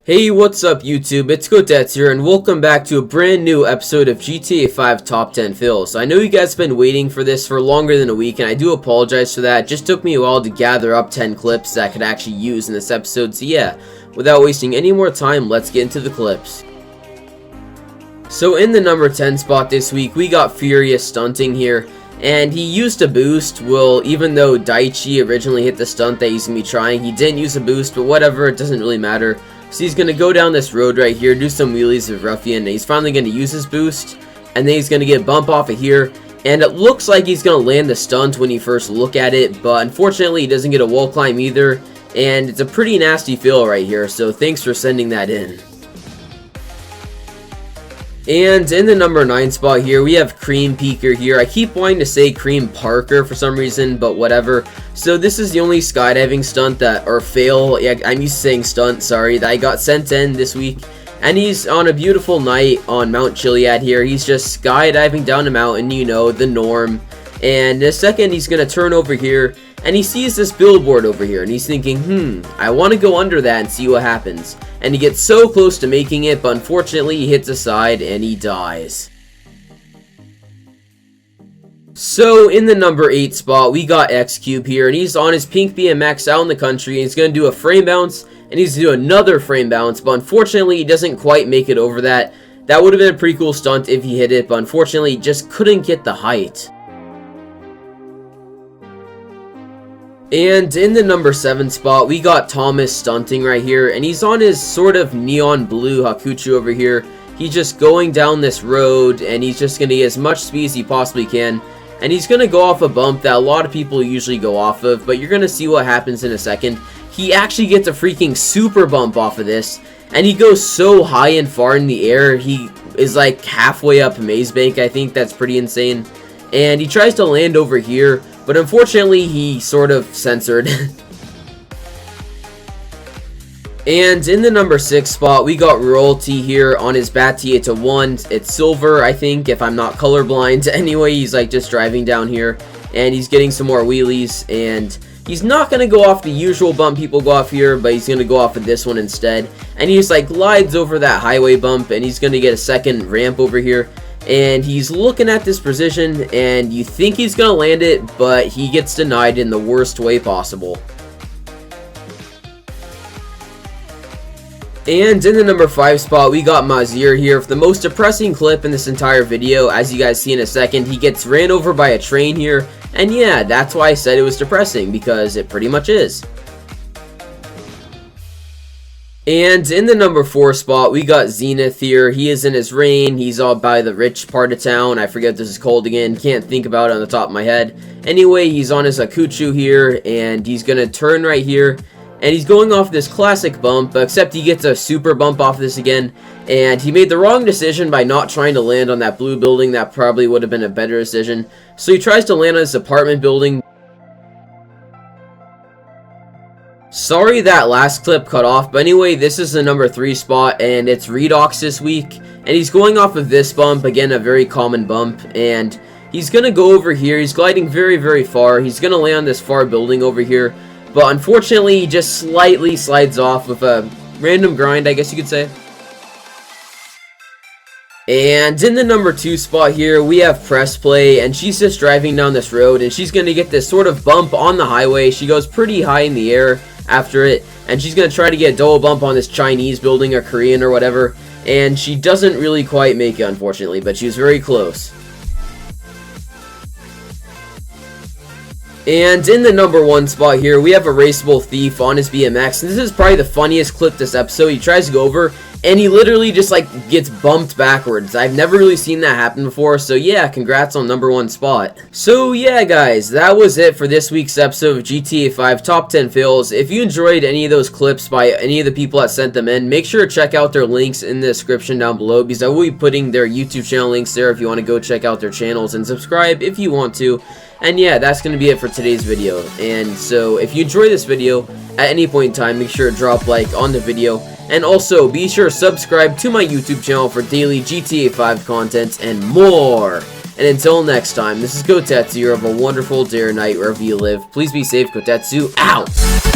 Hey, what's up YouTube? It's Kotetsu here, and welcome back to a brand new episode of GTA 5 Top 10 Fills. So I know you guys have been waiting for this for longer than a week, and I do apologize for that. It just took me a while to gather up 10 clips that I could actually use in this episode. So yeah, without wasting any more time, let's get into the clips. So in the number 10 spot this week, we got CybertronPC here. And he used a boost. Well, even though Daichi originally hit the stunt that he's going to be trying, he didn't use a boost, but whatever, it doesn't really matter. So he's going to go down this road right here, do some wheelies with Ruffian, and he's finally going to use his boost. And then he's going to get a bump off of here. And it looks like he's going to land the stunt when you first look at it, but unfortunately he doesn't get a wall climb either. And it's a pretty nasty fail right here, so thanks for sending that in. And in the number 9 spot here, we have Cream Peaker here. I keep wanting to say Cream Parker for some reason, but whatever. So this is the only skydiving stunt that, or fail, yeah, I'm used to saying stunt, sorry, that I got sent in this week. And he's on a beautiful night on Mount Chiliad here. He's just skydiving down a mountain, you know, the norm. And in a second, he's going to turn over here, and he sees this billboard over here, and he's thinking, I want to go under that and see what happens. And he gets so close to making it, but unfortunately, he hits a side, and he dies. So, in the number 8 spot, we got X-Cube here, and he's on his pink BMX out in the country, and he's going to do a frame bounce, and he's going to do another frame bounce, but unfortunately, he doesn't quite make it over that. That would have been a pretty cool stunt if he hit it, but unfortunately, he just couldn't get the height. And in the number 7 spot, we got Thomas stunting right here, and he's on his sort of neon blue Hakuchu over here. He's just going down this road, and he's just going to get as much speed as he possibly can. And he's going to go off a bump that a lot of people usually go off of, but you're going to see what happens in a second. He actually gets a freaking super bump off of this, and he goes so high and far in the air. He is like halfway up Maze Bank, I think. That's pretty insane. And he tries to land over here, but unfortunately, he sort of censored. And in the number 6 spot, we got Royalty here on his Batty. It's a 1. It's silver, I think, if I'm not colorblind. Anyway, he's like just driving down here, and he's getting some more wheelies. And he's not going to go off the usual bump people go off here, but he's going to go off of this one instead. And he just like glides over that highway bump, and he's going to get a second ramp over here. And he's looking at this position, and you think he's going to land it, but he gets denied in the worst way possible. And in the number 5 spot, we got Mazir here for the most depressing clip in this entire video. As you guys see in a second, he gets ran over by a train here. And yeah, that's why I said it was depressing, because it pretty much is. And in the number 4 spot, we got Zenith here. He is in his rain. He's all by the rich part of town. I forget what this is called again. Can't think about it on the top of my head. Anyway, he's on his Akuchu here, and he's going to turn right here. And he's going off this classic bump, except he gets a super bump off this again. And he made the wrong decision by not trying to land on that blue building. That probably would have been a better decision. So he tries to land on this apartment building. Sorry that last clip cut off, but anyway, this is the number 3 spot, and it's Redox this week, and he's going off of this bump, again, a very common bump, and he's going to go over here. He's gliding very, very far. He's going to land on this far building over here, but unfortunately, he just slightly slides off with a random grind, I guess you could say. And in the number 2 spot here, we have Press Play, and she's just driving down this road, and she's going to get this sort of bump on the highway. She goes pretty high in the air after it, and she's going to try to get a double bump on this Chinese building or Korean or whatever, and she doesn't really quite make it, unfortunately, but she was very close. And in the number 1 spot here, we have a Raceable Thief on his BMX, and this is probably the funniest clip this episode. He tries to go over, and he literally just like gets bumped backwards. I've never really seen that happen before, so yeah, congrats on number 1 spot. So yeah guys, that was it for this week's episode of GTA 5 Top 10 Fails. If you enjoyed any of those clips by any of the people that sent them in, make sure to check out their links in the description down below, because I will be putting their YouTube channel links there if you want to go check out their channels, and subscribe if you want to. And yeah, that's going to be it for today's video. And so, if you enjoy this video, at any point in time, make sure to drop a like on the video. And also, be sure to subscribe to my YouTube channel for daily GTA 5 content and more. And until next time, this is Kotetsu. You have a wonderful day or night wherever you live. Please be safe. Kotetsu out!